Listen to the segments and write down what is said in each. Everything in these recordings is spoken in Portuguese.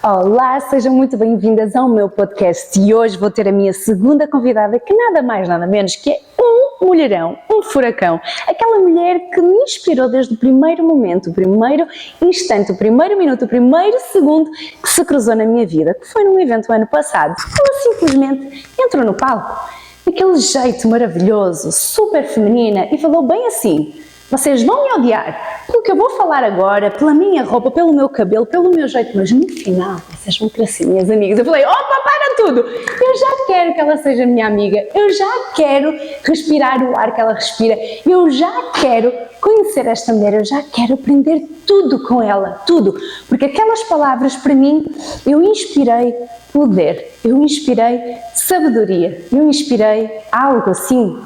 Olá, sejam muito bem-vindas ao meu podcast e hoje vou ter a minha segunda convidada, que nada mais nada menos que é um mulherão, um furacão, aquela mulher que me inspirou desde o primeiro momento, o primeiro instante, o primeiro minuto, o primeiro segundo que se cruzou na minha vida, que foi num evento ano passado. Ela simplesmente entrou no palco, daquele jeito maravilhoso, super feminina e falou bem assim: vocês vão me odiar pelo que eu vou falar agora, pela minha roupa, pelo meu cabelo, pelo meu jeito, mas no final vocês vão crescer minhas amigas. Eu falei: opa, para tudo! Eu já quero que ela seja minha amiga, eu já quero respirar o ar que ela respira, eu já quero conhecer esta mulher, eu já quero aprender tudo com ela, tudo. Porque aquelas palavras, para mim, eu inspirei poder, eu inspirei sabedoria, eu inspirei algo assim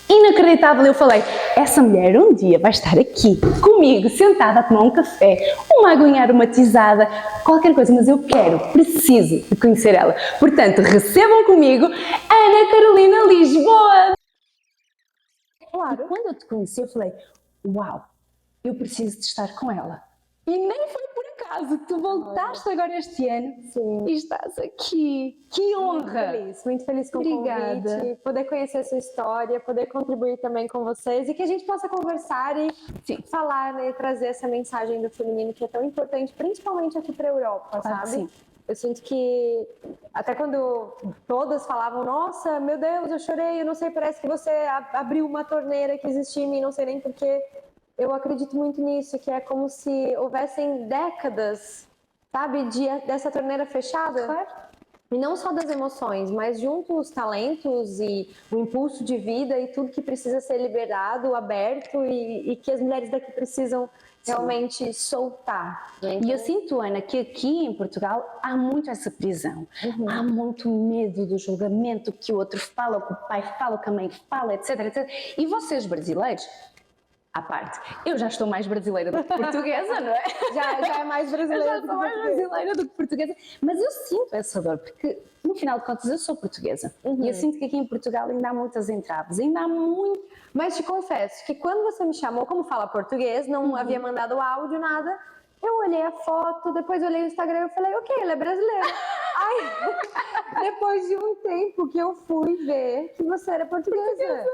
inacreditável. Eu falei: essa mulher um dia vai estar aqui comigo, sentada a tomar um café, uma aguinha aromatizada, qualquer coisa, mas eu preciso de conhecer ela. Portanto, recebam comigo Ana Carolina Lisboa. Claro. E quando eu te conheci, eu falei: uau, eu preciso de estar com ela. E nem foi por acaso, tu voltaste agora este ano. Sim. E estás aqui. Que honra! Muito feliz com Obrigada. o convite, poder conhecer a sua história, poder contribuir também com vocês e que a gente possa conversar e falar, né, e trazer essa mensagem do feminino que é tão importante, principalmente aqui para a Europa, Claro, sabe? sim. Eu sinto que até quando todas falavam: nossa, meu Deus, eu chorei, eu não sei, parece que você abriu uma torneira que existia em mim, não sei nem porquê. Eu acredito muito nisso, que é como se houvessem décadas, sabe, dessa torneira fechada. Claro. E não só das emoções, mas junto os talentos e o impulso de vida e tudo que precisa ser liberado, aberto e que as mulheres daqui precisam realmente soltar. Né? E eu sinto, Ana, que aqui em Portugal há muito essa prisão. Há muito medo do julgamento, que o outro fala, o que o pai fala, o que a mãe fala, etc, etc. E vocês brasileiros, à parte, eu já estou mais brasileira do que portuguesa, não é? Já é mais brasileira Eu já sou mais brasileira do que portuguesa, mas eu sinto essa dor, porque no final de contas eu sou portuguesa e eu sinto que aqui em Portugal ainda há muitas entraves, ainda há muito. Mas te confesso que quando você me chamou, como fala português, não havia mandado áudio, nada, eu olhei a foto, depois olhei o Instagram e falei: ok, ela é brasileira. Aí, depois de um tempo que eu fui ver que você era portuguesa.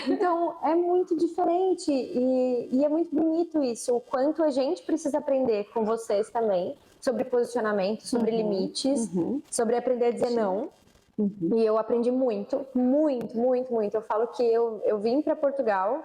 Então, é muito diferente e é muito bonito isso, o quanto a gente precisa aprender com vocês também, sobre posicionamento, sobre limites, sobre aprender a dizer não. E eu aprendi muito, muito, muito, muito. Eu falo que eu vim para Portugal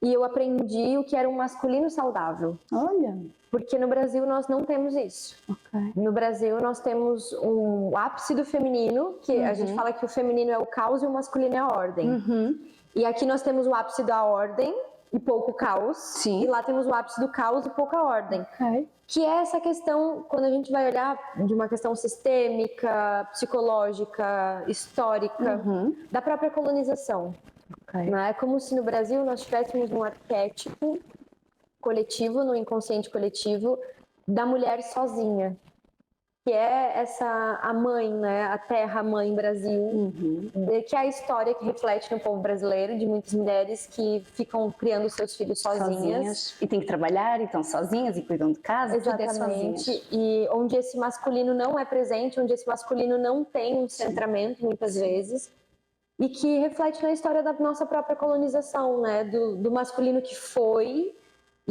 e eu aprendi o que era um masculino saudável. Olha! Porque no Brasil nós não temos isso. Okay. No Brasil nós temos um ápice do feminino, que a gente fala que o feminino é o caos e o masculino é a ordem. E aqui nós temos o ápice da ordem e pouco caos. Sim. E lá temos o ápice do caos e pouca ordem. Okay. Que é essa questão, quando a gente vai olhar de uma questão sistêmica, psicológica, histórica, da própria colonização. Okay. Não é como se no Brasil nós tivéssemos um arquétipo coletivo, no inconsciente coletivo, da mulher sozinha. Que é a mãe, né? A terra mãe Brasil, que é a história que reflete no povo brasileiro, de muitas mulheres que ficam criando seus filhos sozinhas. E têm que trabalhar, e estão sozinhas, e cuidam de casa. Exatamente. E onde esse masculino não é presente, onde esse masculino não tem um centramento, muitas vezes, e que reflete na história da nossa própria colonização, né? Do masculino que foi...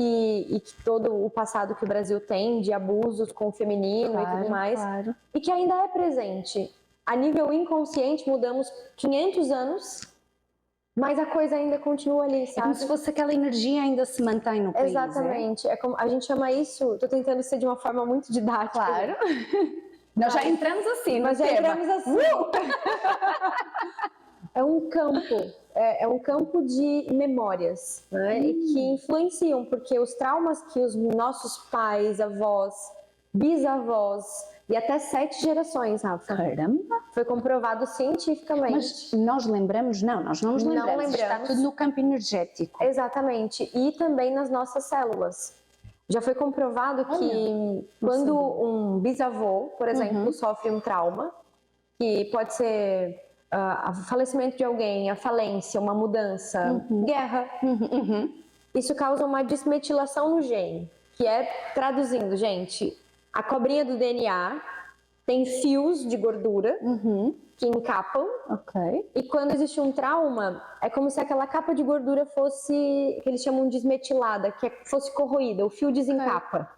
E que todo o passado que o Brasil tem de abusos com o feminino e tudo mais, e que ainda é presente. A nível inconsciente mudamos 500 anos, mas a coisa ainda continua ali, sabe? É como se fosse aquela energia ainda se mantém no país. Exatamente. É como, a gente chama isso, estou tentando ser de uma forma muito didática. Claro. Nós já entramos assim, nós já entramos assim. É um campo. É um campo de memórias, né? E que influenciam, porque os traumas que os nossos pais, avós, bisavós e até 7 gerações, Rafa. Caramba! Foi comprovado cientificamente. Mas nós lembramos? Não, nós não nos lembramos. Está tudo no campo energético. Exatamente. E também nas nossas células. Já foi comprovado que quando um bisavô, por exemplo, sofre um trauma, que pode ser o falecimento de alguém, a falência, uma mudança, guerra. Isso causa uma desmetilação no gene, que é, traduzindo, gente, a cobrinha do DNA tem fios de gordura que encapam. E quando existe um trauma, é como se aquela capa de gordura fosse, que eles chamam de desmetilada, que fosse corroída, o fio desencapa.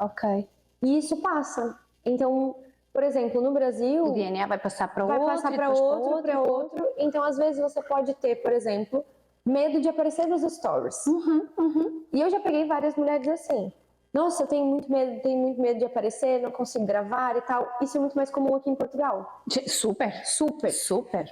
E isso passa. Então, por exemplo, no Brasil, o DNA vai passar para outro, para outro. Então, às vezes, você pode ter, por exemplo, medo de aparecer nos stories. E eu já peguei várias mulheres assim. Nossa, eu tenho muito medo de aparecer, não consigo gravar e tal. Isso é muito mais comum aqui em Portugal. Super.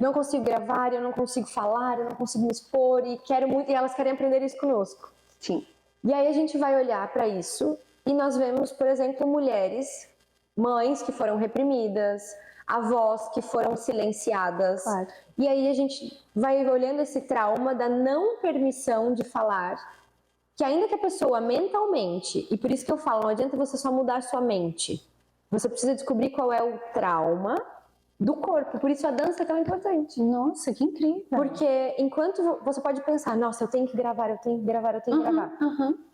Não consigo gravar, eu não consigo falar, eu não consigo me expor e quero muito, e elas querem aprender isso conosco. Sim. E aí a gente vai olhar para isso e nós vemos, por exemplo, mulheres, mães que foram reprimidas, avós que foram silenciadas. E aí a gente vai olhando esse trauma da não permissão de falar, que ainda que a pessoa mentalmente, e por isso que eu falo, não adianta você só mudar a sua mente, você precisa descobrir qual é o trauma do corpo, por isso a dança é tão importante. Nossa, que incrível! Porque enquanto você pode pensar, nossa, eu tenho que gravar, eu tenho que gravar,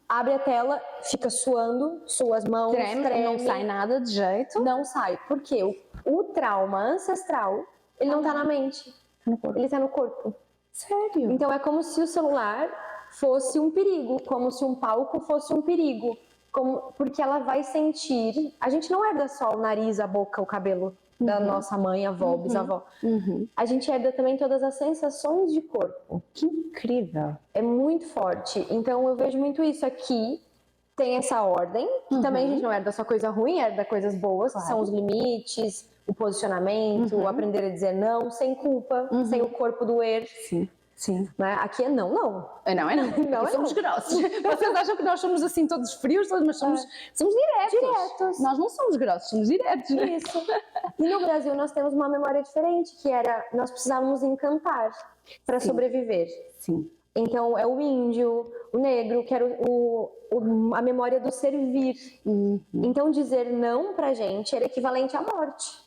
abre a tela, fica suando, suas mãos, treme, não sai nada de jeito. Não sai, porque o trauma ancestral, ele não tá na mente, ele tá no corpo. Sério? Então é como se o celular fosse um perigo, como se um palco fosse um perigo, porque ela vai sentir. A gente não herda só o nariz, a boca, o cabelo da nossa mãe, avó, bisavó. A gente herda também todas as sensações de corpo. Que incrível! É muito forte. Então eu vejo muito isso aqui. Tem essa ordem, que também a gente não herda só coisa ruim, herda coisas boas, que são os limites, o posicionamento, o aprender a dizer não, sem culpa, sem o corpo doer. Sim. Né? Aqui é não. Não. Somos grossos. Vocês acham que nós somos assim todos frios, mas somos diretos. Nós não somos grossos, somos diretos. Isso. E no Brasil nós temos uma memória diferente, que era, nós precisávamos encantar para sobreviver. Sim. Então é o índio, o negro, que era a memória do servir. Então dizer não pra gente era equivalente à morte.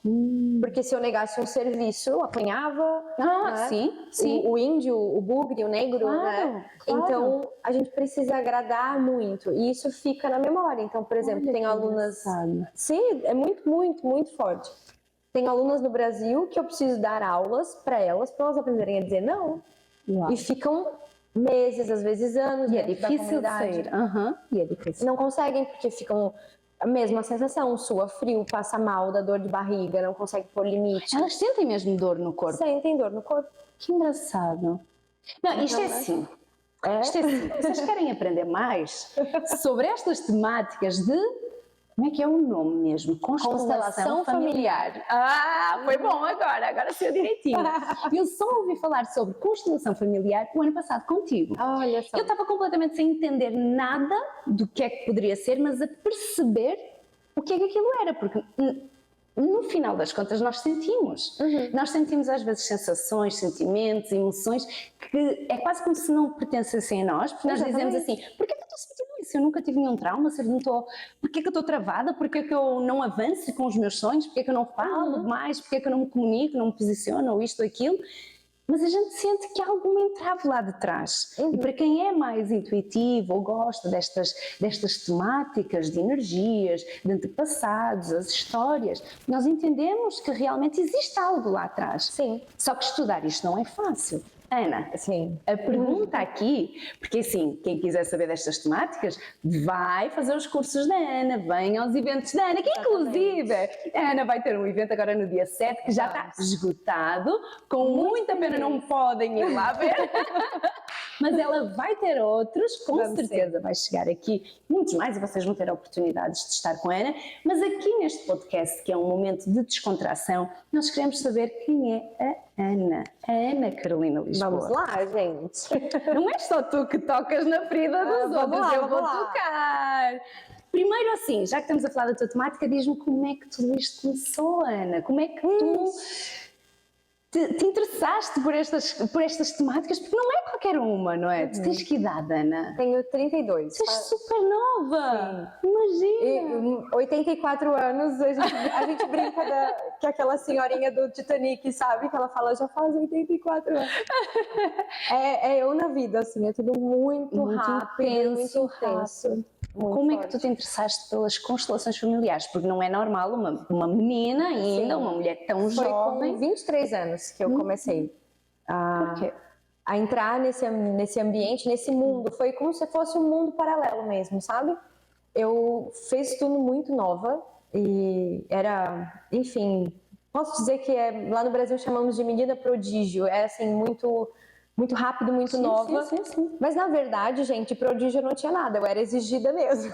Porque se eu negasse um serviço, eu apanhava. Né? Sim. O índio, o bugre, o negro, né? Então a gente precisa agradar muito. E isso fica na memória. Então, por exemplo, tem alunas. Sim, é muito, muito, muito forte. Tem alunas no Brasil que eu preciso dar aulas para elas aprenderem a dizer não. E ficam meses, às vezes anos, e é difícil de sair. E é difícil. Não conseguem porque ficam a mesma sensação, sua frio, passa mal, dá dor de barriga, não consegue pôr limite. Elas sentem mesmo dor no corpo? Sentem dor no corpo. Que engraçado. Não, isto é assim. Vocês querem aprender mais sobre estas temáticas de... Como é que é o nome mesmo? Constelação familiar. Foi bom agora saiu direitinho. Eu só ouvi falar sobre constelação familiar o ano passado contigo. Olha só. Eu estava completamente sem entender nada do que é que poderia ser, mas a perceber o que é que aquilo era, porque no final das contas nós sentimos. Nós sentimos às vezes sensações, sentimentos, emoções que é quase como se não pertencessem a nós, porque nós dizemos assim, porquê que eu estou sentindo isso? Eu nunca tive nenhum trauma, porquê que eu estou travada? Porquê que eu não avanço com os meus sonhos? Porquê que eu não falo mais? Porquê que eu não me comunico, não me posiciono, ou isto ou aquilo? Mas a gente sente que há algum entrave lá de trás. E para quem é mais intuitivo ou gosta destas temáticas de energias, de antepassados, as histórias, nós entendemos que realmente existe algo lá atrás. Sim. Só que estudar isto não é fácil. Ana, sim. A pergunta aqui, porque assim, quem quiser saber destas temáticas, vai fazer os cursos da Ana, vem aos eventos da Ana, que inclusive a Ana vai ter um evento agora no dia 7, que já está esgotado, com muita pena não podem ir lá ver, mas ela vai ter outros, com certeza vai chegar aqui muitos mais e vocês vão ter oportunidades de estar com a Ana, mas aqui neste podcast, que é um momento de descontração, nós queremos saber quem é a Ana Carolina Lisboa. Vamos lá, gente. Não é só tu que tocas na ferida dos outros, eu vou tocar. Primeiro assim, já que estamos a falar da tua temática, diz-me como é que tudo isto começou, Ana? Como é que tu te interessaste por estas temáticas, porque não é qualquer uma, não é? Tu tens que idade, Ana? Tenho 32. Tu és super nova! Imagina! 84 anos, a gente brinca que aquela senhorinha do Titanic, sabe? Que ela fala, já faz 84 anos. É eu na vida, assim, é tudo muito rápido, muito intenso. Como é que tu te interessaste pelas constelações familiares? Porque não é normal uma menina ainda, uma mulher tão jovem. Foi com 23 anos que eu comecei a entrar nesse ambiente, nesse mundo. Foi como se fosse um mundo paralelo mesmo, sabe? Eu fiz tudo muito nova e era, enfim, posso dizer que lá no Brasil chamamos de menina prodígio. É assim, muito rápido, muito nova. Sim. Mas na verdade, gente, prodígio não tinha nada, eu era exigida mesmo.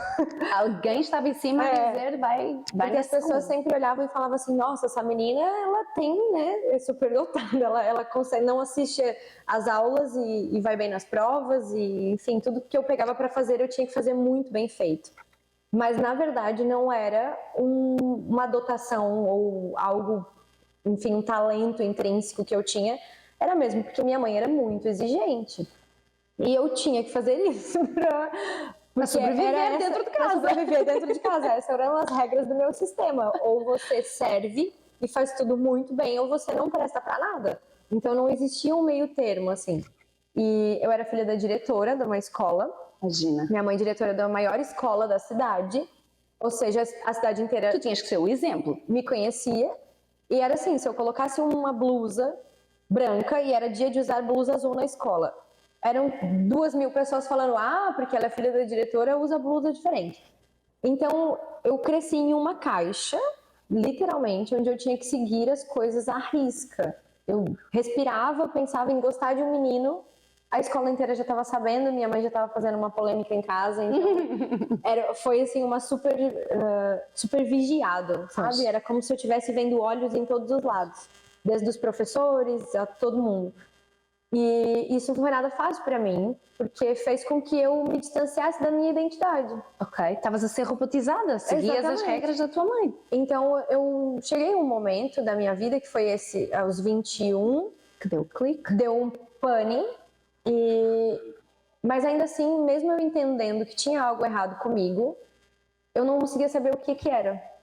Alguém estava em cima a dizer, vai porque as pessoas sempre olhavam e falavam assim, nossa, essa menina, ela tem, né, é super dotada, ela consegue, não assiste às aulas e vai bem nas provas, e enfim, tudo que eu pegava para fazer, eu tinha que fazer muito bem feito. Mas na verdade não era uma dotação ou algo, enfim, um talento intrínseco que eu tinha, era mesmo porque minha mãe era muito exigente. E eu tinha que fazer isso para sobreviver dentro de casa. Pra sobreviver dentro de casa. Essas eram as regras do meu sistema. Ou você serve e faz tudo muito bem, ou você não presta para nada. Então não existia um meio termo, assim. E eu era filha da diretora de uma escola. Imagina. Minha mãe diretora da maior escola da cidade. Ou seja, a cidade inteira... Tu tinhas que ser o exemplo. Me conhecia. E era assim, se eu colocasse uma blusa branca e era dia de usar blusa azul na escola. Eram 2.000 pessoas falando, porque ela é filha da diretora, usa blusa diferente. Então, eu cresci em uma caixa, literalmente, onde eu tinha que seguir as coisas à risca. Eu respirava, pensava em gostar de um menino, a escola inteira já estava sabendo, minha mãe já estava fazendo uma polêmica em casa, então foi assim, uma super vigiado, sabe? Era como se eu estivesse vendo olhos em todos os lados. Desde os professores a todo mundo. E isso não foi nada fácil para mim, porque fez com que eu me distanciasse da minha identidade. Ok, estavas a ser robotizada, seguias as regras da tua mãe. Então eu cheguei a um momento da minha vida, que foi esse, aos 21, que deu clique, deu um pane, mas ainda assim, mesmo eu entendendo que tinha algo errado comigo, eu não conseguia saber o que era.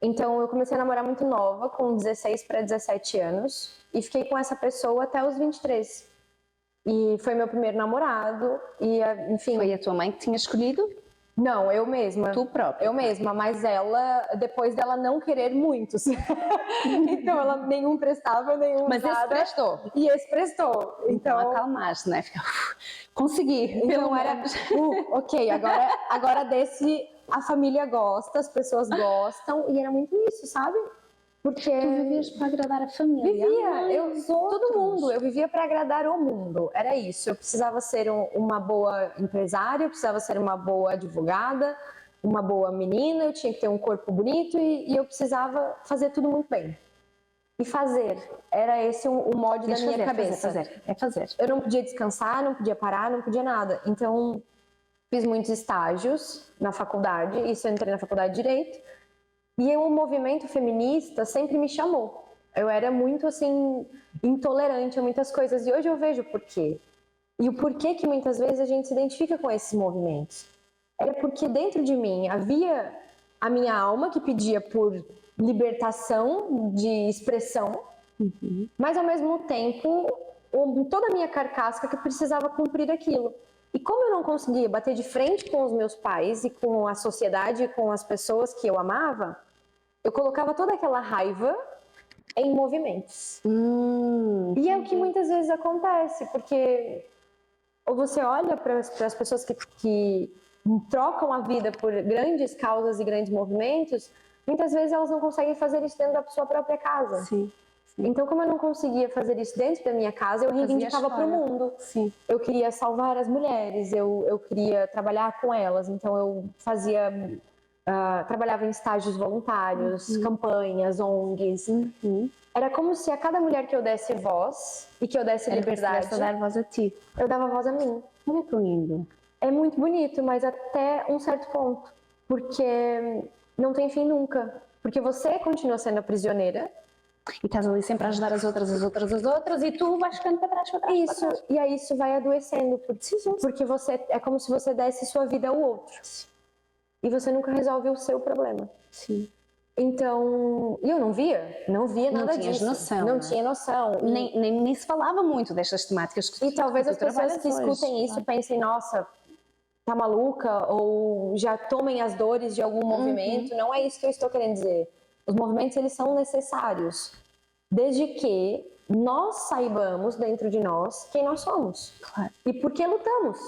Então eu comecei a namorar muito nova, com 16 para 17 anos, e fiquei com essa pessoa até os 23. E foi meu primeiro namorado, e enfim... Foi a tua mãe que tinha escolhido? Não, eu mesma. Tu própria? Eu mesma, mas ela, depois dela não querer muitos. Então ela nenhum prestava, nenhum mas nada. Mas esse prestou? E esse prestou. Então acalmaste, né? Consegui, então, pelo era, menos. Ok, agora desse a família gosta, as pessoas gostam, e era muito isso, sabe? Porque tu vivias para agradar a família. Vivia, todo mundo. Eu vivia para agradar o mundo. Era isso. Eu precisava ser uma boa empresária, eu precisava ser uma boa advogada, uma boa menina, eu tinha que ter um corpo bonito e eu precisava fazer tudo muito bem. E fazer. Era esse o molde da minha cabeça. Fazer. Eu não podia descansar, não podia parar, não podia nada. Então, fiz muitos estágios na faculdade. Isso eu entrei na faculdade de Direito. E o movimento feminista sempre me chamou. Eu era muito, assim, intolerante a muitas coisas. E hoje eu vejo o porquê. E o porquê que muitas vezes a gente se identifica com esses movimentos. Era porque dentro de mim havia a minha alma que pedia por libertação de expressão, mas ao mesmo tempo toda a minha carcaça que precisava cumprir aquilo. E como eu não conseguia bater de frente com os meus pais e com a sociedade e com as pessoas que eu amava, eu colocava toda aquela raiva em movimentos. E é o que muitas vezes acontece, porque ou você olha para as pessoas que trocam a vida por grandes causas e grandes movimentos, muitas vezes elas não conseguem fazer isso dentro da sua própria casa. Sim. Então, como eu não conseguia fazer isso dentro da minha casa, eu reivindicava para o mundo. Sim. Eu queria salvar as mulheres, eu queria trabalhar com elas. Então, eu fazia... trabalhava em estágios voluntários, campanhas, ONGs. Era como se a cada mulher que eu desse voz e que eu desse liberdade... Era dar voz a ti. Eu dava voz a mim. Olha que lindo. É muito bonito, mas até um certo ponto. Porque não tem fim nunca. Porque você continua sendo a prisioneira E estás ali sempre a ajudar as outras, e tu vais ficando para trás, para trás, para Isso, trás. e aí isso vai adoecendo, porque você é como se você desse sua vida ao outro. E você nunca resolve o seu problema. Sim. Então, eu não via nada tinhas disso. noção, Não né? tinha noção. Nem se falava muito destas temáticas que E talvez as pessoas que escutem isso pensem, nossa, tá maluca? Ou já tomem as dores de algum movimento. Não é isso que eu estou querendo dizer. Os movimentos, eles são necessários. Desde que nós saibamos dentro de nós quem nós somos. Claro. E por que lutamos.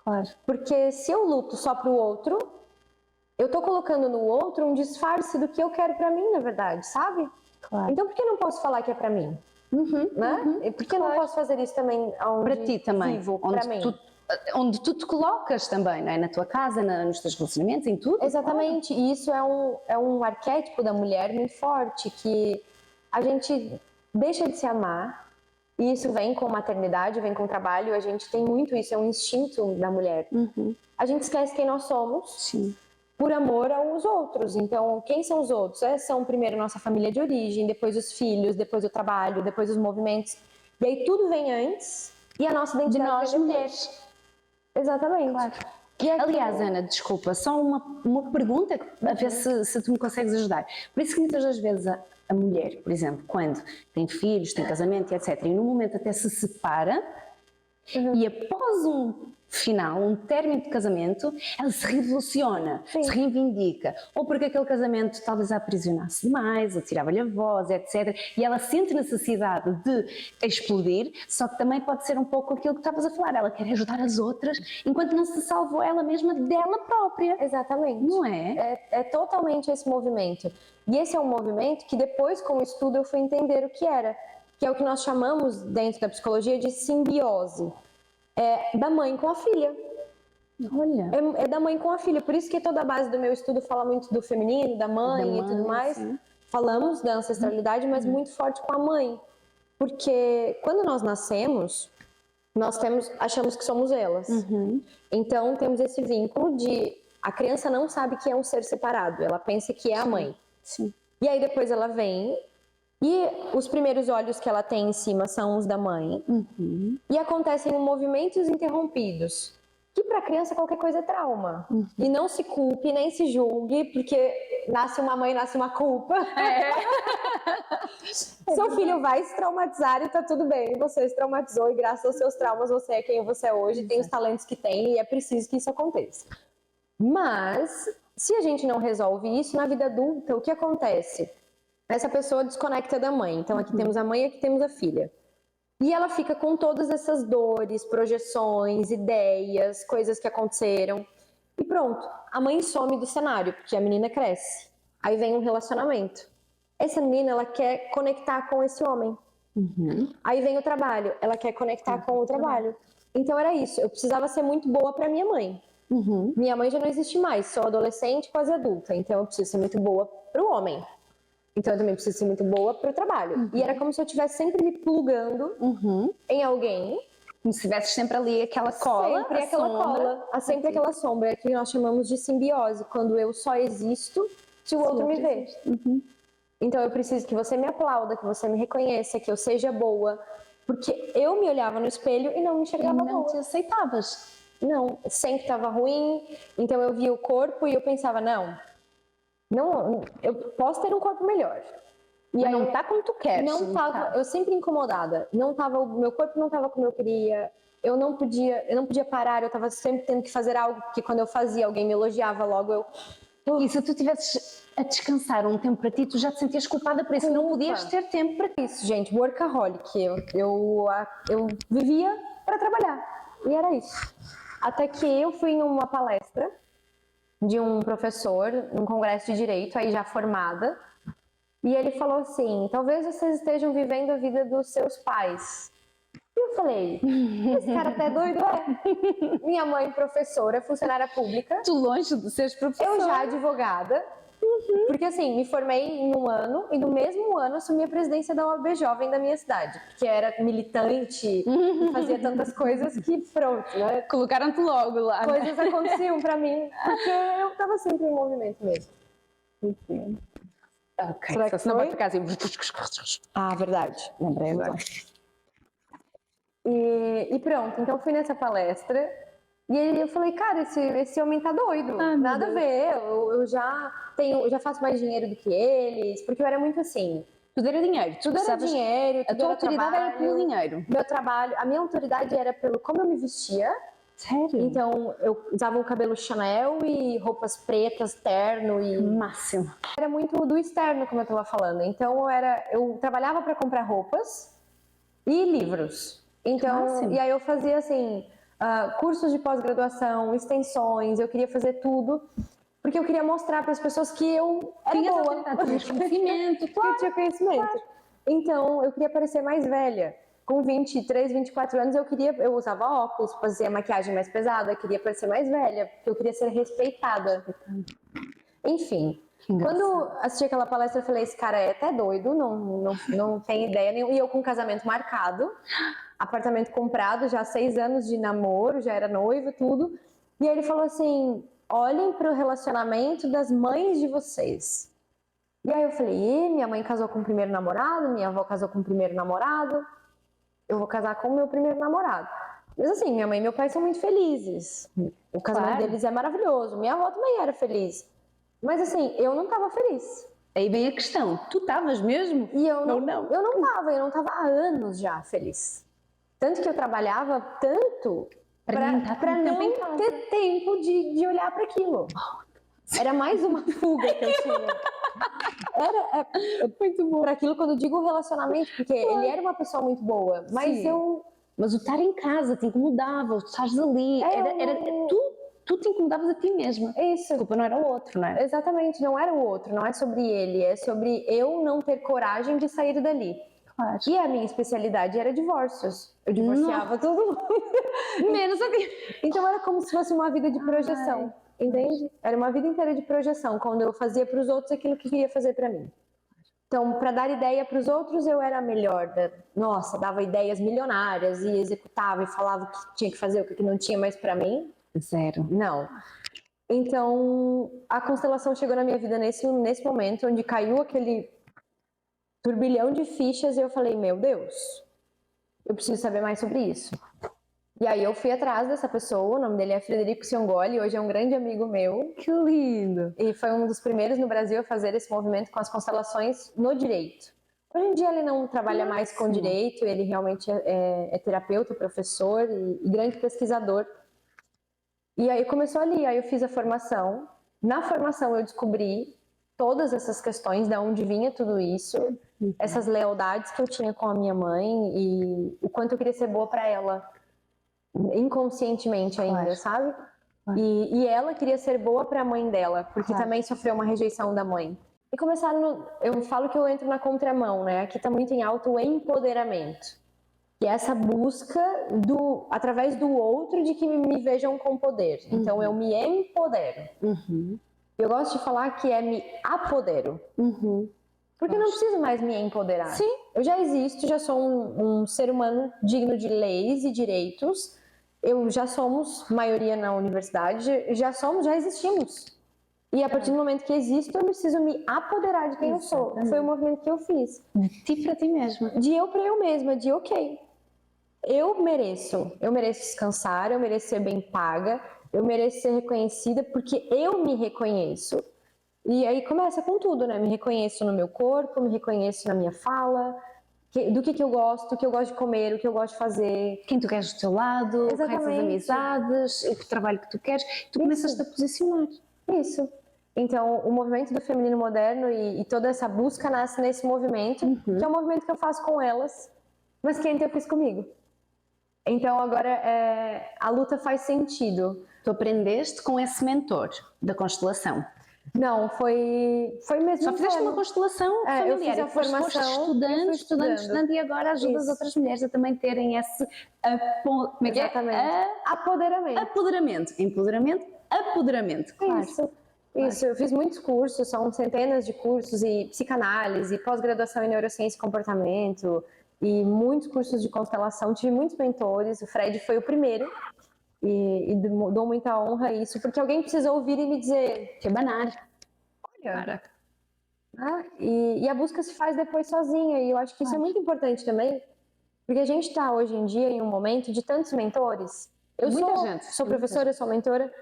Claro. Porque se eu luto só pro outro, eu tô colocando no outro um disfarce do que eu quero pra mim, na verdade, sabe? Claro. Então por que não posso falar que é pra mim? Né? E por que não posso fazer isso também onde para ti também, vivo, pra mim? Onde tu te colocas também, não é? Na tua casa, nos teus relacionamentos, em tudo. Exatamente, e isso é um arquétipo da mulher muito forte, que a gente deixa de se amar, e isso vem com maternidade, vem com trabalho, a gente tem muito isso, é um instinto da mulher. A gente esquece quem nós somos. Sim. Por amor aos outros. Então, quem são os outros? São primeiro nossa família de origem, depois os filhos, depois o trabalho, depois os movimentos. E aí tudo vem antes e a nossa identidade de nós vem mulheres. Exatamente. Claro. E aqui, aliás, Ana, desculpa, só uma pergunta, a ver se tu me consegues ajudar. Por isso que muitas das vezes a mulher, por exemplo, quando tem filhos, tem casamento e etc., e num momento até se separa, e após um final, um término de casamento, ela se revoluciona, se reivindica, ou porque aquele casamento talvez a aprisionasse demais, ou tirava-lhe a voz, etc. E ela sente necessidade de explodir, só que também pode ser um pouco aquilo que estavas a falar, ela quer ajudar as outras, enquanto não se salvou ela mesma dela própria. Exatamente. Não é? É totalmente esse movimento. E esse é um movimento que depois, com o estudo, eu fui entender o que era, que é o que nós chamamos, dentro da psicologia, de simbiose. É da mãe com a filha. Olha. É da mãe com a filha. Por isso que toda a base do meu estudo fala muito do feminino, da mãe e tudo mais. Sim. Falamos da ancestralidade, mas muito forte com a mãe. Porque quando nós nascemos, achamos que somos elas. Então temos esse vínculo de a criança não sabe que é um ser separado, ela pensa que é a mãe. Sim. E aí depois ela vem e os primeiros olhos que ela tem em cima são os da mãe. E acontecem movimentos interrompidos. Que para a criança qualquer coisa é trauma. E não se culpe, nem se julgue, porque nasce uma mãe, nasce uma culpa. Seu filho vai se traumatizar e tá tudo bem. Você se traumatizou e graças aos seus traumas você é quem você é hoje, tem os talentos que tem e é preciso que isso aconteça. Mas, se a gente não resolve isso na vida adulta, o que acontece? Essa pessoa desconecta da mãe. Então aqui temos a mãe e aqui temos a filha. E ela fica com todas essas dores, projeções, ideias, coisas que aconteceram. E pronto, a mãe some do cenário, porque a menina cresce. Aí vem um relacionamento. Essa menina, ela quer conectar com esse homem. Aí vem o trabalho, ela quer conectar com o trabalho. Então era isso, eu precisava ser muito boa para minha mãe. Minha mãe já não existe mais, sou adolescente, quase adulta. Então eu preciso ser muito boa pro homem. Então eu também preciso ser muito boa pro trabalho. E era como se eu estivesse sempre me plugando em alguém. Como se tivesse sempre ali aquela cola. Sempre aquela cola. Sempre aquela sombra, que nós chamamos de simbiose. Quando eu só existo se o outro me vê. Então eu preciso que você me aplauda, que você me reconheça, que eu seja boa. Porque eu me olhava no espelho e não me enxergava boa. Não te aceitavas. Não, sempre estava ruim. Então eu via o corpo e eu pensava, não, eu posso ter um corpo melhor. E aí, não tá como tu queres. Não tava, eu sempre incomodada. Meu corpo não tava como eu queria. Eu não podia parar, eu tava sempre tendo que fazer algo, porque quando eu fazia, alguém me elogiava, logo E se tu tivesses a descansar um tempo para ti, tu já te sentias culpada por isso, não podias ter tempo para ti. Isso, gente, workaholic. Eu vivia para trabalhar. E era isso. Até que eu fui em uma palestra de um professor, num congresso de direito, aí já formada, e ele falou assim, talvez vocês estejam vivendo a vida dos seus pais. E eu falei, esse cara até doido, é? Minha mãe, professora, funcionária pública. Tu longe de seres professora. Eu já advogada. Porque assim, me formei em um ano e no mesmo ano assumi a presidência da OAB Jovem da minha cidade, porque era militante, fazia tantas coisas que pronto, né? Colocaram-te logo lá. Coisas aconteciam pra mim, porque eu tava sempre em movimento mesmo. Ok, Será que senão foi? vai ficar assim. Ah, verdade. Lembrei agora. Agora. E pronto, então fui nessa palestra e aí eu falei, cara, esse homem tá doido, Ai, meu nada a Deus. ver, eu já faço mais dinheiro do que eles, porque eu era muito assim, Tudo era dinheiro. tudo era dinheiro, A tudo tua era autoridade trabalho, era pelo dinheiro. meu trabalho, a minha autoridade era pelo como eu me vestia, Sério? então eu usava o cabelo Chanel e roupas pretas, terno e Máximo. era muito do externo, como eu estava falando. Então eu trabalhava para comprar roupas e livros. Então, máximo. e aí eu fazia assim, cursos de pós-graduação, extensões, eu queria fazer tudo, porque eu queria mostrar para as pessoas que eu era Tinhas boa, autoridade, tinhas conhecimento, que eu tinha conhecimento. Então, eu queria parecer mais velha. Com 23, 24 anos, eu usava óculos, fazia maquiagem mais pesada, eu queria parecer mais velha, porque eu queria ser respeitada. Enfim, quando assisti aquela palestra, eu falei, esse cara é até doido, não tem ideia nenhuma. E eu com um casamento marcado, apartamento comprado, já 6 anos de namoro, já era noiva, tudo. E aí ele falou assim, olhem para o relacionamento das mães de vocês. E aí eu falei, minha mãe casou com o primeiro namorado, minha avó casou com o primeiro namorado, eu vou casar com o meu primeiro namorado. Mas assim, minha mãe e meu pai são muito felizes. O casamento deles é maravilhoso. Minha avó também era feliz. Mas assim, eu não estava feliz. Aí vem a questão, tu estavas mesmo? E eu não não. estava há anos já feliz. Tanto que eu trabalhava tanto para não ter tempo de olhar para aquilo. Era mais uma fuga que eu tinha. Era muito bom. Para aquilo quando eu digo relacionamento, porque ele era uma pessoa muito boa, mas Sim. Mas o estar em casa te incomodava, tu estás ali, tu te incomodavas a ti mesma. Isso. A culpa não era o outro, não é? Exatamente, não era o outro, não é sobre ele, é sobre eu não ter coragem de sair dali. Claro. E a minha especialidade era divórcios. Eu divorciava todo mundo. Menos a ti. Então era como se fosse uma vida de projeção, entende? Era uma vida inteira de projeção, quando eu fazia para os outros aquilo que queria fazer para mim. Então, para dar ideia para os outros, eu era a melhor. Nossa, dava ideias milionárias e executava e falava o que tinha que fazer, o que não tinha mais para mim. Zero. Não. Então, a constelação chegou na minha vida nesse momento, onde caiu aquele turbilhão de fichas e eu falei, meu Deus, eu preciso saber mais sobre isso. E aí eu fui atrás dessa pessoa, o nome dele é Frederico Ciongoli, hoje é um grande amigo meu. Que lindo! E foi um dos primeiros no Brasil a fazer esse movimento com as constelações no direito. Hoje em dia ele não trabalha mais com direito, ele realmente é terapeuta, professor e grande pesquisador. E aí começou ali, aí eu fiz a formação. Na formação eu descobri todas essas questões, de onde vinha tudo isso, essas lealdades que eu tinha com a minha mãe e o quanto eu queria ser boa para ela, inconscientemente ainda, sabe? E ela queria ser boa para a mãe dela, porque também sofreu uma rejeição da mãe. E começaram, eu falo que eu entro na contramão, né? Aqui tá muito em alto o empoderamento. E essa busca através do outro de que me vejam com poder. Então eu me empodero. Eu gosto de falar que me apodero. Porque eu não preciso mais me empoderar. Sim. Eu já existo, já sou um ser humano digno de leis e direitos. Já somos maioria na universidade, já existimos. E a partir do momento que existo, eu preciso me apoderar de quem eu sou. Foi o movimento que eu fiz. De ti para ti mesma. De eu para eu mesma, de ok. Eu mereço descansar, eu mereço ser bem paga, eu mereço ser reconhecida porque eu me reconheço. E aí começa com tudo, né? Me reconheço no meu corpo, me reconheço na minha fala, do que eu gosto, o que eu gosto de comer, o que eu gosto de fazer. Quem tu queres do teu lado, quais as amizades, o trabalho que tu queres, tu começas-te a posicionar. Isso. Então, o movimento do feminino moderno e toda essa busca nasce nesse movimento, que é o movimento que eu faço com elas, mas que antes eu fiz comigo. Então, agora a luta faz sentido. Tu aprendeste com esse mentor da constelação? Não, foi mesmo. Só fizeste uma constelação familiar. Eu fiz a formação, estudante e agora ajudas outras mulheres a também terem esse apoderamento. Empoderamento, claro. Isso, eu fiz muitos cursos, são centenas de cursos e psicanálise, pós-graduação em neurociência e comportamento e muitos cursos de constelação, tive muitos mentores, o Fred foi o primeiro e dou muita honra a isso, porque alguém precisa ouvir e me dizer, que banar. Olha, E a busca se faz depois sozinha, e eu acho que isso é muito importante também, porque a gente está hoje em dia em um momento de tantos mentores. Eu sou professora, sou mentora,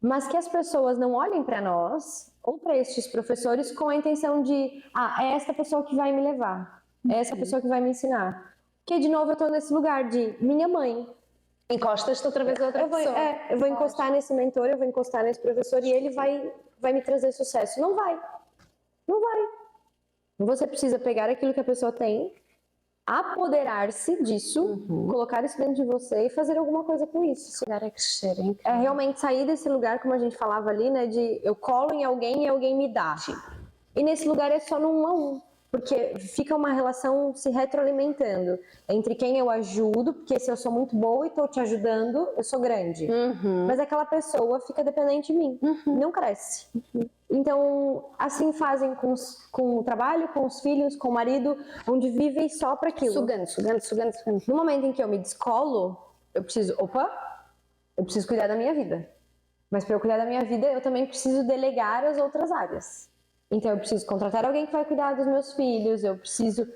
mas que as pessoas não olhem para nós ou para estes professores com a intenção de, é esta pessoa que vai me levar, é essa pessoa que vai me ensinar. Porque, de novo, eu estou nesse lugar de minha mãe. Encostas-te outra vez a outra pessoa. Eu vou encostar nesse mentor, eu vou encostar nesse professor e ele vai me trazer sucesso. Não vai. Não vai. Você precisa pegar aquilo que a pessoa tem, apoderar-se disso, colocar isso dentro de você e fazer alguma coisa com isso. Chegar a crescer, hein? É realmente sair desse lugar, como a gente falava ali, né? De eu colo em alguém e alguém me dá. E nesse lugar é só no 1 a 1. Porque fica uma relação se retroalimentando entre quem eu ajudo, porque se eu sou muito boa e estou te ajudando, eu sou grande. Mas aquela pessoa fica dependente de mim, não cresce. Então, assim fazem com o trabalho, com os filhos, com o marido, onde vivem só para aquilo. Sugando. No momento em que eu me descolo, eu preciso cuidar da minha vida. Mas para eu cuidar da minha vida, eu também preciso delegar as outras áreas. Então, eu preciso contratar alguém que vai cuidar dos meus filhos, eu preciso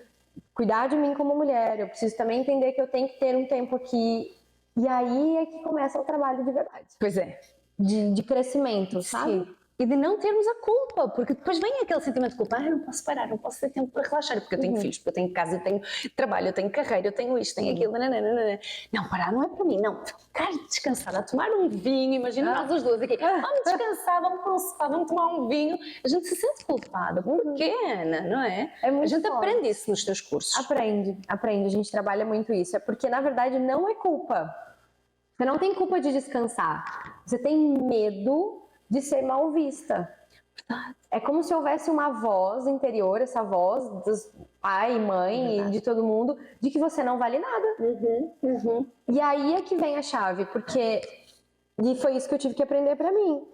cuidar de mim como mulher, eu preciso também entender que eu tenho que ter um tempo aqui. E aí é que começa o trabalho de verdade. Pois é. De crescimento, sabe? Sim. E de não termos a culpa, porque depois vem aquele sentimento de culpa, eu não posso parar, não posso ter tempo para relaxar, porque eu tenho filhos, porque eu tenho casa, eu tenho trabalho, eu tenho carreira, eu tenho isto, tenho aquilo, não, parar não é para mim, não, ficar descansada, a tomar um vinho, imagina nós as duas aqui, vamos descansar, vamos para um sofá, vamos tomar um vinho, a gente se sente culpada, porquê, Ana, não é? A gente aprende isso nos teus cursos. Aprende, a gente trabalha muito isso, é porque na verdade não é culpa, você não tem culpa de descansar, você tem medo de ser mal vista. É como se houvesse uma voz interior, essa voz dos pai, mãe e de todo mundo, de que você não vale nada. E aí é que vem a chave, porque e foi isso que eu tive que aprender pra mim.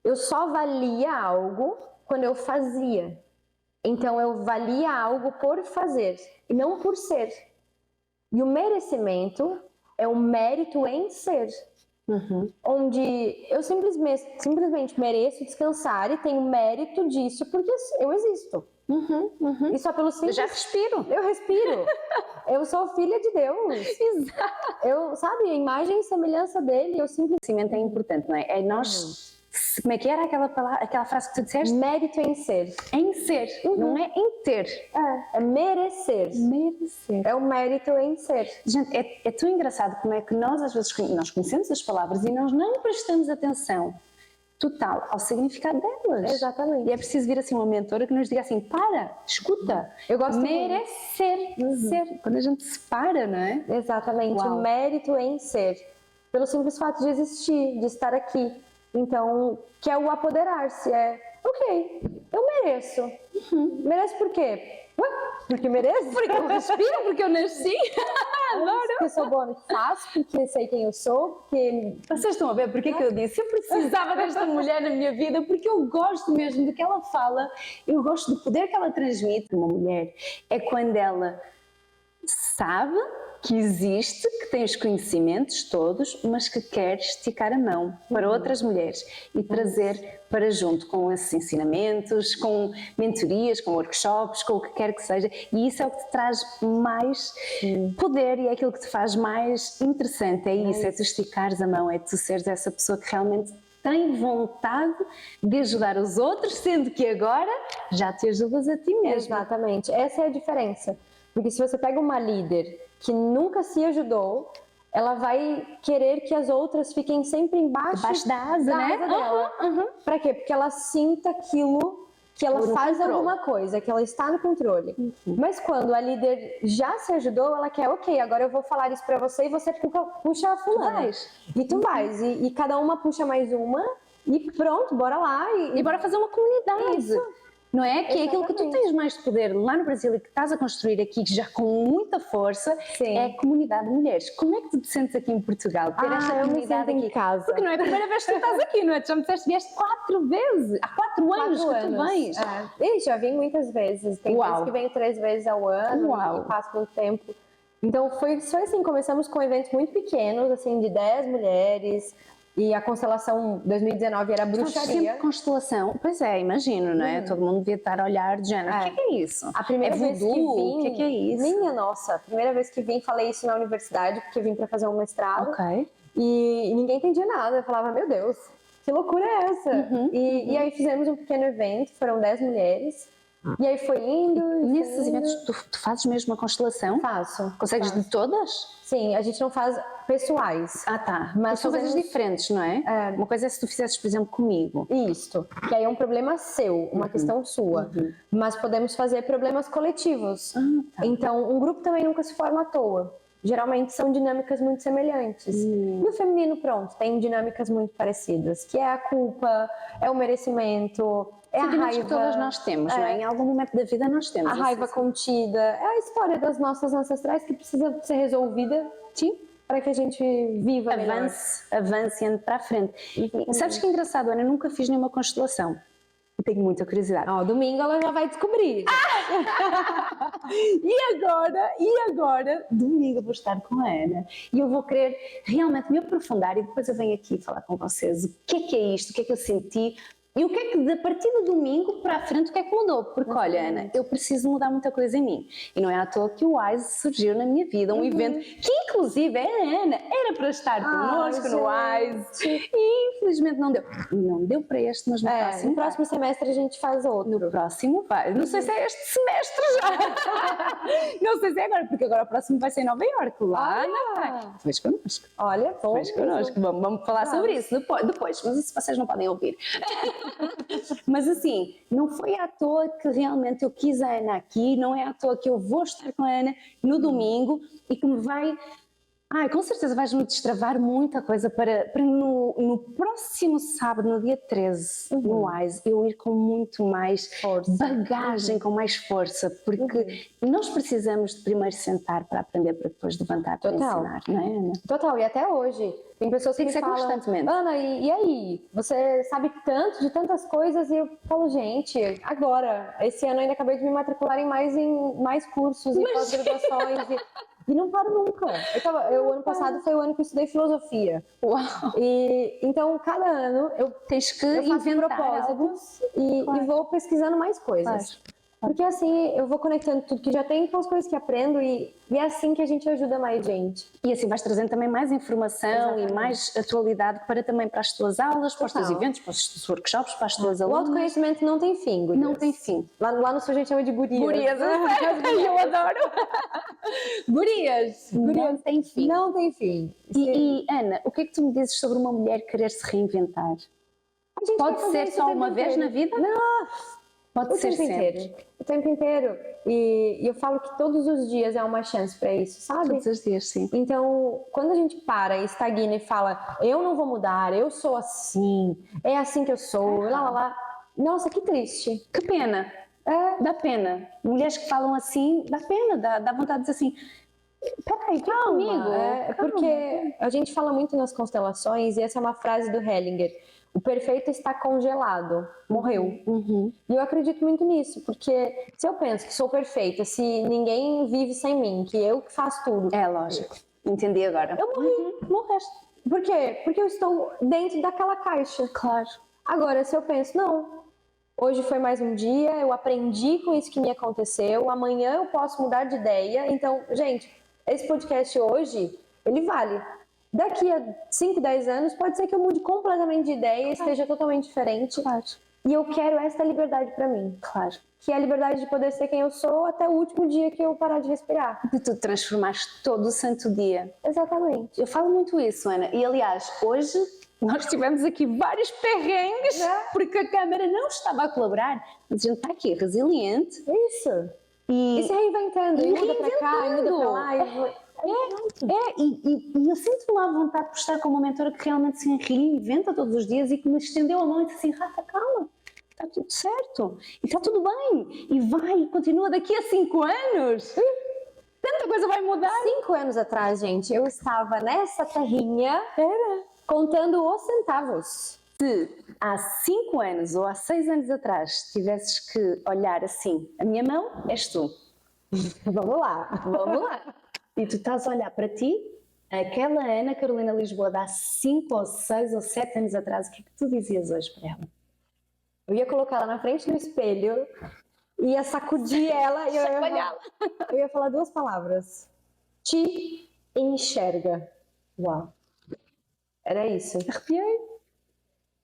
Eu só valia algo quando eu fazia. Então eu valia algo por fazer e não por ser. E o merecimento é o mérito em ser. Onde eu simplesmente mereço descansar e tenho mérito disso porque eu existo. E só pelo simples... Eu já respiro. Eu respiro. Eu sou filha de Deus. Exato. Eu, sabe, a imagem e semelhança dele, eu simplesmente... É importante, não é? É nós... Como é que era aquela frase que tu disseste? Mérito em ser. Em ser, não é em ter. É merecer. Merecer. É o mérito em ser. Gente, é tão engraçado como é que nós às vezes nós conhecemos as palavras e nós não prestamos atenção total ao significado delas. Exatamente. E é preciso vir assim uma mentora que nos diga assim, escuta, eu gosto merecer, ser. Quando a gente se para, não é? Exatamente, Uau. o mérito em ser. Pelo simples fato de existir, de estar aqui. Então, que é o apoderar-se, ok, eu mereço. Mereço por quê? Porque mereço? Porque eu respiro, porque eu nasci. Porque sou boa no que faço, porque sei quem eu sou, porque... Vocês estão a ver porque que eu disse? Eu precisava desta mulher na minha vida, porque eu gosto mesmo do que ela fala, eu gosto do poder que ela transmite. Uma mulher é quando ela sabe que existe, que tem os conhecimentos todos, mas que quer esticar a mão para outras mulheres e trazer para junto com esses ensinamentos, com mentorias, com workshops, com o que quer que seja. E isso é o que te traz mais poder e é aquilo que te faz mais interessante. É isso, é tu esticares a mão, é tu seres essa pessoa que realmente tem vontade de ajudar os outros, sendo que agora já te ajudas a ti mesma. Exatamente, essa é a diferença. Porque se você pega uma líder que nunca se ajudou, ela vai querer que as outras fiquem sempre embaixo da asa, né? Dela. Pra quê? Porque ela sinta aquilo, que ela faz alguma coisa, que ela está no controle. Mas quando a líder já se ajudou, ela quer, ok, agora eu vou falar isso pra você e você puxa a fulana. E tu vais. E cada uma puxa mais uma e pronto, bora lá. E bora fazer uma comunidade. Isso. Não é? Que é aquilo que tu tens mais de poder lá no Brasil e que estás a construir aqui já com muita força. Sim. É a comunidade de mulheres. Como é que tu te sentes aqui em Portugal? Ter esta comunidade eu me aqui? em casa. Porque não é a primeira vez que tu estás aqui, não é? Tu já me disseste que vieste 4 vezes. Há 4 anos que tu vens. Já vim muitas vezes. Tem vezes que venho 3 vezes ao ano e passo muito tempo. Então foi assim, começamos com eventos muito pequenos, assim, de 10 mulheres. E a constelação 2019 era Fazes sempre bruxaria. constelação. Pois é, imagino, não é? Todo mundo devia estar a olhar de género. O que é isso? A primeira é vez que voodoo? vim, O que é isso? Minha nossa, a primeira vez que vim, falei isso na universidade, porque eu vim para fazer um mestrado. Ok. E ninguém entendia nada. Eu falava, meu Deus, que loucura é essa? E aí fizemos um pequeno evento, foram 10 mulheres. E aí foi indo. Nesses eventos tu fazes mesmo a constelação? Faço. Consegues faço. de todas? Sim, a gente não faz pessoais. Ah, tá. Mas Mas são coisas fazemos- diferentes, não é? Uma coisa é se tu fizesses, por exemplo, comigo. Isto, que aí é um problema seu, uma questão sua. Mas podemos fazer problemas coletivos. Então, um grupo também nunca se forma à toa. Geralmente são dinâmicas muito semelhantes. E o feminino, pronto, tem dinâmicas muito parecidas, que é a culpa, é o merecimento, é a Sentimentos raiva. que todas nós temos, não é? Em algum momento da vida nós temos. A raiva contida, é a história das nossas ancestrais que precisa ser resolvida, sim, para que a gente viva melhor. Avance e ande para a frente. E sabes que é engraçado, Ana? Eu nunca fiz nenhuma constelação. Tenho muita curiosidade. Ó, domingo ela já vai descobrir. E agora, domingo eu vou estar com a Ana e eu vou querer realmente me aprofundar e depois eu venho aqui falar com vocês o que é isto, o que é que eu senti e o que é que, a partir do domingo para a frente, o que é que mudou? Porque olha, Ana, eu preciso mudar muita coisa em mim e não é à toa que o WISE surgiu na minha vida, um evento que inclusive a Ana era para estar connosco no WISE e infelizmente não deu. Não deu para este, mas no próximo No próximo semestre a gente faz outro. no próximo vai. Não sei se é este semestre já. Não sei se é agora, porque agora o próximo vai ser em Nova Iorque, lá na praia. Vês connosco. Olha, bom. Vês connosco. Vamos falar sobre isso depois, mas isso vocês não podem ouvir. Mas assim, não foi à toa que realmente eu quis a Ana aqui, não é à toa que eu vou estar com a Ana no domingo e que me vai... com certeza vais-me destravar muita coisa para no próximo sábado, no dia 13, no WISE, eu ir com muito mais bagagem, com mais força, porque nós precisamos de primeiro sentar para aprender, para depois levantar para ensinar, não é, Ana? Total, e até hoje. Tem pessoas que Tem que me ser falam, constantemente. Ana, e aí? Você sabe tanto de tantas coisas? E eu falo, gente, agora, esse ano eu ainda acabei de me matricular em mais cursos e pós-graduações. E não paro nunca. O ano passado foi o ano que eu estudei filosofia. Uau! E então, cada ano eu Tens que faço inventar propósitos e vou pesquisando mais coisas. Porque assim, eu vou conectando tudo que já tem com as coisas que aprendo e é assim que a gente ajuda mais gente. E assim vais trazendo também mais informação e mais atualidade também para as tuas aulas, para os teus eventos, para os teus workshops, para as tuas O alunas. autoconhecimento não tem fim, gurias. Não tem fim. Lá no sul a gente chama de gurias. Gurias, eu adoro. Gurias, não tem fim. Não tem fim. E Ana, o que é que tu me dizes sobre uma mulher querer se reinventar? A gente Pode quer fazer ser isso só o tempo uma vez inteiro. na vida? Não, Pode o ser tempo sempre. inteiro. O tempo inteiro. E eu falo que todos os dias é uma chance pra isso, sabe? Todos os dias, sim. Então, quando a gente para e estagna e fala, eu não vou mudar, eu sou assim, é assim que eu sou, lá. Nossa, que triste. Que pena. Dá pena. Mulheres que falam assim, dá pena, dá vontade de dizer assim, peraí, calma, comigo. Porque a gente fala muito nas constelações e essa é uma frase do Hellinger. O perfeito está congelado, morreu. E eu acredito muito nisso, porque se eu penso que sou perfeita, se ninguém vive sem mim, que eu que faço tudo. É lógico. Entendi agora. Eu morri, morreste. Por quê? Porque eu estou dentro daquela caixa. Claro. Agora, se eu penso, não, hoje foi mais um dia, eu aprendi com isso que me aconteceu, amanhã eu posso mudar de ideia. Então, gente, esse podcast hoje, ele vale. Daqui a 5, 10 anos, pode ser que eu mude completamente de ideia e esteja totalmente diferente. Claro. E eu quero esta liberdade pra mim. Claro. Que é a liberdade de poder ser quem eu sou até o último dia que eu parar de respirar. De tu transformaste todo o santo dia. Exatamente. Eu falo muito isso, Ana. E aliás, hoje nós tivemos aqui vários perrengues porque a câmara não estava a colaborar. Mas a gente está aqui resiliente. Isso. E se reinventando. E muda pra cá, e muda pra lá. E eu sinto-me à vontade por estar com uma mentora que realmente se reinventa todos os dias e que me estendeu a mão e disse assim, Rafa, calma, está tudo certo, e está tudo bem, e vai, continua daqui a 5 anos, tanta coisa vai mudar. 5 anos atrás, gente, eu estava nessa terrinha contando os centavos. Se há 5 anos ou há 6 anos atrás tivesses que olhar assim, a minha mão és tu. Vamos lá. E tu estás a olhar para ti, Aquela Ana Carolina Lisboa de há 5 ou 6 ou 7 anos atrás, o que é que tu dizias hoje para ela? Eu ia colocar ela na frente do espelho, ia sacudir ela e eu ia falar duas palavras. Te enxerga. Uau! Era isso. Arrepiei.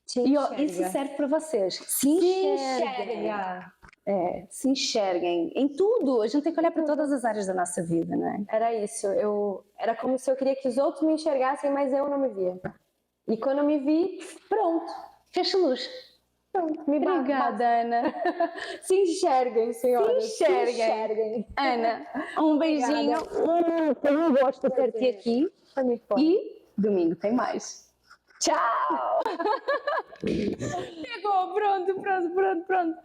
Te E ó, enxerga. isso serve para vocês. Se enxerguem. Se enxerguem em tudo. A gente tem que olhar para todas as áreas da nossa vida, não é? Era isso. Era como se eu queria que os outros me enxergassem, mas eu não me via. E quando eu me vi, pronto. Fecha a luz. Pronto, me Obrigada, Ana. Se enxerguem, senhoras. Se enxerguem. Ana, um beijinho. Foi um gosto ter-te aqui. Foi muito bom. E domingo tem mais. Tchau! Chegou, pronto.